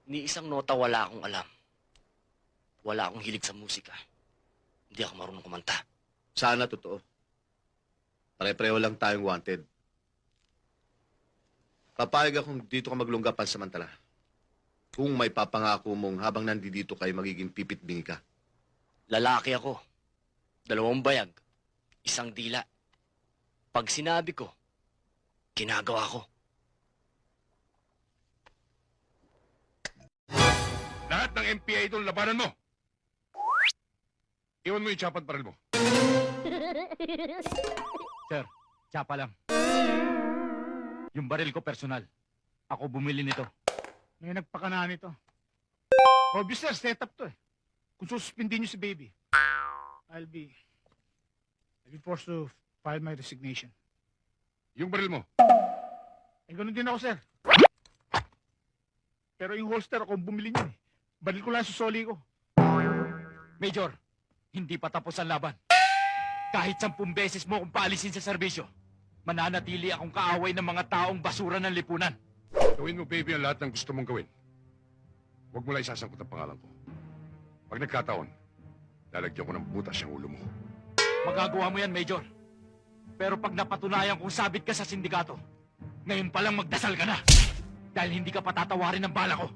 Ni isang nota wala akong alam. Wala akong hilig sa musika. Hindi ako marunong kumanta. Sana totoo. Pare-pareho lang tayong wanted. Papayag akong dito ka maglungga pansamantala. Kung may papangako mong habang nandito kayo magiging pipit-bingi ka. Lalaki ako. 2 bayag. 1 dila. Pag sinabi ko, ginagawa ko. Lahat ng MPA itong labanan mo. Iwan mo yung tsapad baril mo. Sir, tsapa lang. Yung baril ko personal. Ako bumili nito. May nagpakanaan ito. Obvious sir, setup to eh. Kung sususpindin niyo si baby, I'll be forced to file my resignation. Yung baril mo. Eh, ganun din ako, sir. Pero yung holster, ako bumili niyo eh. Baril ko lang sa soli ko. Major, hindi pa tapos ang laban. Kahit 10 beses mo akong paalisin sa serbisyo, mananatili akong kaaway ng mga taong basura ng lipunan. Gawin mo, baby, ang lahat ng gusto mong gawin. Huwag mo lang isasangkot ang pangalan ko. Pag nagkataon, lalagyan ko ng butas ang ulo mo. Magagawa mo yan, Major. Pero pag napatunayan kung sabit ka sa sindikato, ngayon pa lang magdasal ka na. Dahil hindi ka patatawarin ng bala ko.